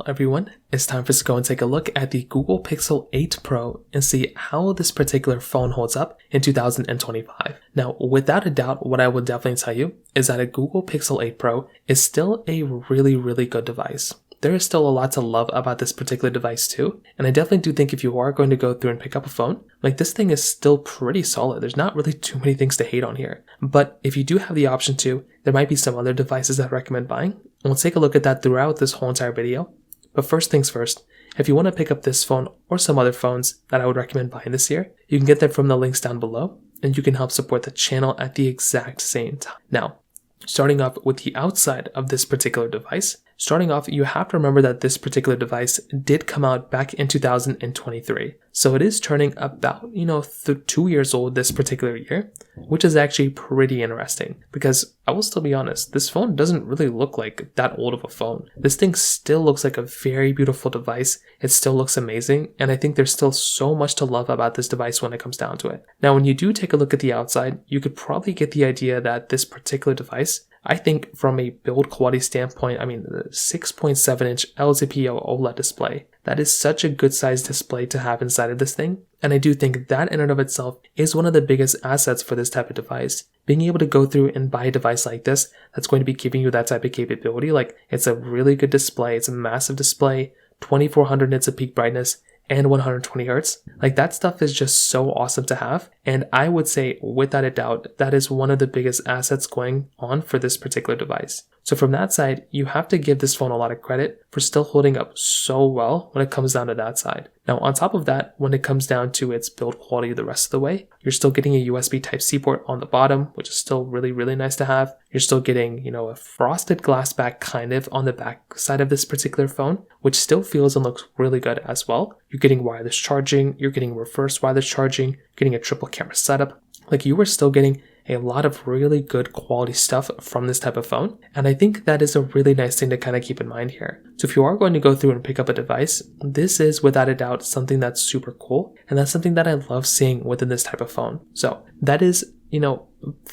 Well, everyone, it's time for us to go and take a look at the Google Pixel 8 Pro and see how this particular phone holds up in 2025. Now, without a doubt, what I will definitely tell you is that a Google Pixel 8 Pro is still a really good device. There is still a lot to love about this particular device too, and I definitely do think if you are going to go through and pick up a phone, like this thing is still pretty solid. There's not really too many things to hate on here. But if you do have the option to, there might be some other devices that I recommend buying, and we'll take a look at that throughout this whole entire video. But first things first, if you want to pick up this phone or some other phones that I would recommend buying this year, you can get them from the links down below, and you can help support the channel at the exact same time. Now, starting off with the outside of this particular device, you have to remember that this particular device did come out back in 2023. So it is turning about, 2 years old this particular year, which is actually pretty interesting because I will still be honest, this phone doesn't really look like that old of a phone. This thing still looks like a very beautiful device. It still looks amazing. And I think there's still so much to love about this device when it comes down to it. Now, when you do take a look at the outside, you could probably get the idea that this particular device, I think from a build quality standpoint, the 6.7-inch LTPO OLED display, that is such a good size display to have inside of this thing. And I do think that in and of itself is one of the biggest assets for this type of device. Being able to go through and buy a device like this that's going to be giving you that type of capability, like it's a really good display, it's a massive display, 2400 nits of peak brightness, and 120 hertz. Like that stuff is just so awesome to have. And I would say without a doubt, that is one of the biggest assets going on for this particular device. So from that side, you have to give this phone a lot of credit for still holding up so well when it comes down to that side. Now, on top of that, when it comes down to its build quality the rest of the way, you're still getting a USB Type-C port on the bottom, which is still really nice to have. You're still getting, a frosted glass back kind of on the back side of this particular phone, which still feels and looks really good as well. You're getting wireless charging, you're getting reverse wireless charging, getting a triple camera setup. Like you are still getting a lot of really good quality stuff from this type of phone. And I think that is a really nice thing to kind of keep in mind here. So if you are going to go through and pick up a device, this is without a doubt something that's super cool. And that's something that I love seeing within this type of phone. So that is,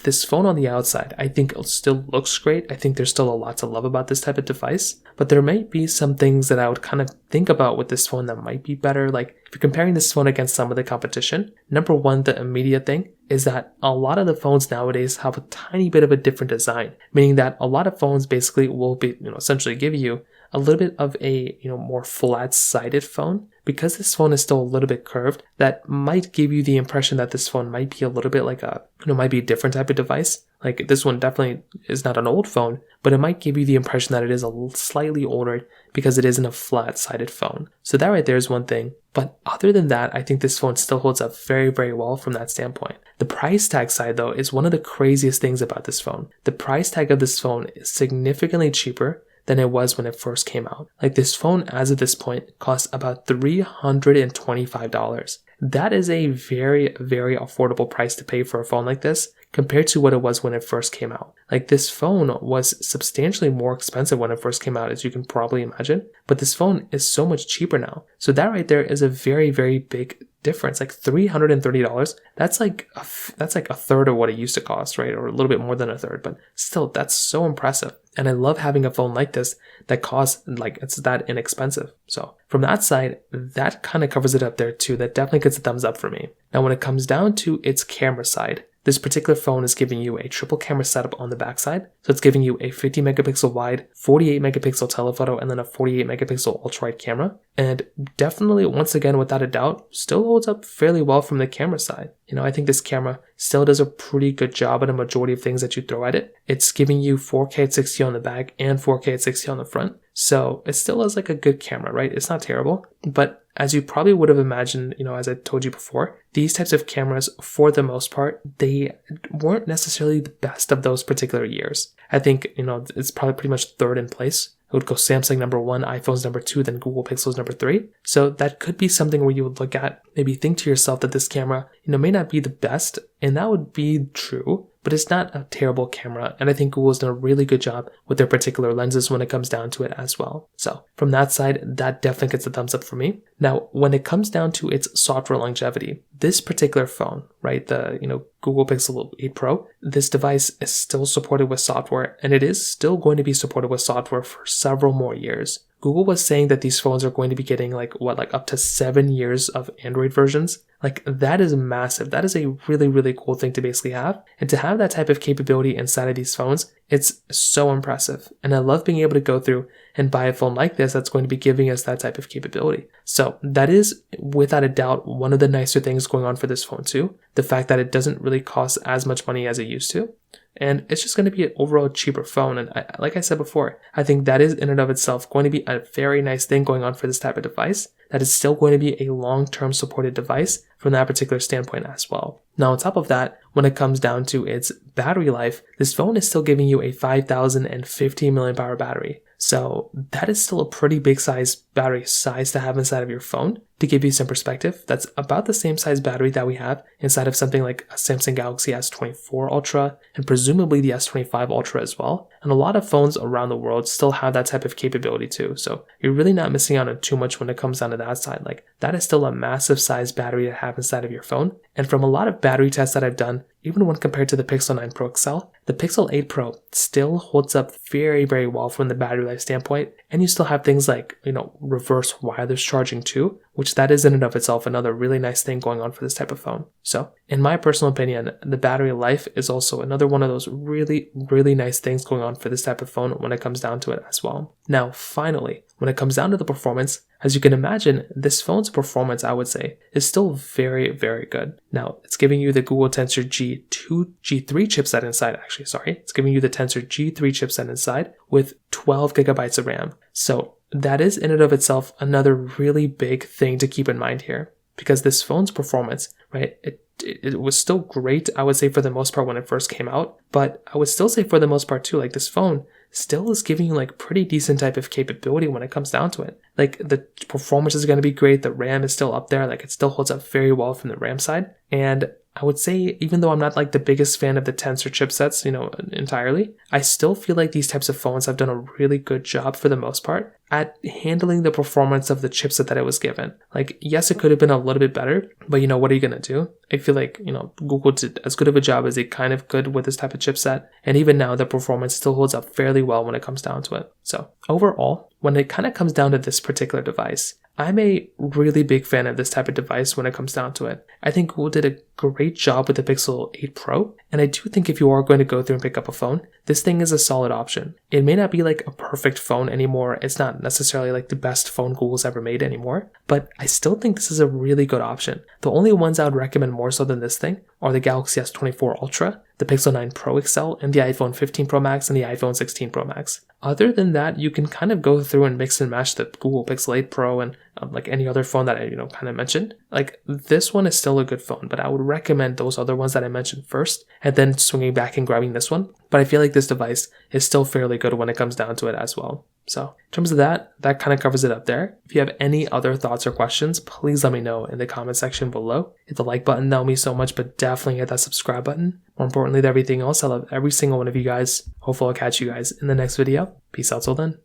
this phone on the outside, I think it still looks great. I think there's still a lot to love about this type of device, but there might be some things that I would kind of think about with this phone that might be better. Like if you're comparing this phone against some of the competition, number one, the immediate thing is that a lot of the phones nowadays have a tiny bit of a different design, meaning that a lot of phones basically will be, essentially give you a little bit of a, more flat-sided phone. Because this phone is still a little bit curved, that might give you the impression that this phone might be a little bit like might be a different type of device. Like this one definitely is not an old phone, but it might give you the impression that it is a slightly older because it isn't a flat-sided phone. So that right there is one thing. But other than that, I think this phone still holds up very well from that standpoint. The price tag side though is one of the craziest things about this phone. The price tag of this phone is significantly cheaper than it was when it first came out. Like this phone as of this point costs about $325. That is a very affordable price to pay for a phone like this compared to what it was when it first came out. Like this phone was substantially more expensive when it first came out, as you can probably imagine, but this phone is so much cheaper now. So that right there is a very big difference. Like $330, that's like a third of what it used to cost, right? Or a little bit more than a third, but still that's so impressive. And I love having a phone like this that costs it's that inexpensive. So from that side, that kind of covers it up there too. That definitely gets a thumbs up for me. Now when it comes down to its camera side, this particular phone is giving you a triple camera setup on the backside. So it's giving you a 50 megapixel wide, 48 megapixel telephoto, and then a 48 megapixel ultra wide camera. And definitely, once again, without a doubt, still holds up fairly well from the camera side. I think this camera still does a pretty good job at a majority of things that you throw at it. It's giving you 4K at 60 on the back and 4K at 60 on the front. So it still is like a good camera, right? It's not terrible, but as you probably would have imagined, as I told you before, these types of cameras, for the most part, they weren't necessarily the best of those particular years. I think, it's probably pretty much third in place. It would go Samsung number 1, iPhone's number 2, then Google Pixel's number 3. So that could be something where you would look at, maybe think to yourself that this camera, may not be the best, and that would be true, but it's not a terrible camera. And I think Google's done a really good job with their particular lenses when it comes down to it as well. So from that side, that definitely gets a thumbs up for me. Now, when it comes down to its software longevity, this particular phone, right, the, Google Pixel 8 Pro, this device is still supported with software, and it is still going to be supported with software for several more years, Google was saying that these phones are going to be getting like up to 7 years of Android versions. Like that is massive. That is a really, really cool thing to basically have. And to have that type of capability inside of these phones, it's so impressive. And I love being able to go through and buy a phone like this that's going to be giving us that type of capability. So that is without a doubt one of the nicer things going on for this phone too. The fact that it doesn't really cost as much money as it used to. And it's just going to be an overall cheaper phone. And like I said before, I think that is in and of itself going to be a very nice thing going on for this type of device. That is still going to be a long-term supported device from that particular standpoint as well. Now, on top of that, when it comes down to its battery life, this phone is still giving you a 5,050 milliamp hour battery. So that is still a pretty big size battery size to have inside of your phone. To give you some perspective, that's about the same size battery that we have inside of something like a Samsung Galaxy S24 Ultra and presumably the S25 Ultra as well. And a lot of phones around the world still have that type of capability too. So you're really not missing out on too much when it comes down to that side. Like that is still a massive size battery to have inside of your phone. And from a lot of battery tests that I've done, even when compared to the Pixel 9 Pro XL, the Pixel 8 Pro still holds up very, very well from the battery life standpoint. And you still have things like, reverse wireless charging too, which that is in and of itself another really nice thing going on for this type of phone. So in my personal opinion, the battery life is also another one of those really, really nice things going on for this type of phone when it comes down to it as well. Now, finally, when it comes down to the performance, as you can imagine, this phone's performance, I would say, is still very, very good. Now, it's giving you the Google Tensor G3 chipset inside, actually, sorry. It's giving you the Tensor G3 chipset inside with 12 gigabytes of RAM. So that is in and of itself another really big thing to keep in mind here, because this phone's performance, right, it was still great, I would say, for the most part when it first came out, but I would still say for the most part too, like this phone still is giving you like pretty decent type of capability when it comes down to it. Like the performance is going to be great, the RAM is still up there, like it still holds up very well from the RAM side. And I would say, even though I'm not like the biggest fan of the Tensor chipsets, entirely, I still feel like these types of phones have done a really good job for the most part at handling the performance of the chipset that it was given. Like, yes, it could have been a little bit better, but what are you going to do? I feel like, Google did as good of a job as they kind of could with this type of chipset. And even now, the performance still holds up fairly well when it comes down to it. So overall, when it kind of comes down to this particular device, I'm a really big fan of this type of device when it comes down to it. I think Google did a great job with the Pixel 8 Pro, and I do think if you are going to go through and pick up a phone, this thing is a solid option. It may not be like a perfect phone anymore, it's not necessarily like the best phone Google's ever made anymore, but I still think this is a really good option. The only ones I would recommend more so than this thing are the Galaxy S24 Ultra, the Pixel 9 Pro XL, and the iPhone 15 Pro Max and the iPhone 16 Pro Max. Other than that, you can kind of go through and mix and match the Google Pixel 8 Pro and like any other phone that I kind of mentioned. Like this one is still a good phone, but I would recommend those other ones that I mentioned first and then swinging back and grabbing this one. But I feel like this device is still fairly good when it comes down to it as well. So in terms of that kind of covers it up there. If you have any other thoughts or questions, please let me know in the comment section below. Hit the like button, that will mean so much, but definitely hit that subscribe button. More importantly than everything else, I love every single one of you guys. Hopefully I'll catch you guys in the next video. Peace out till then.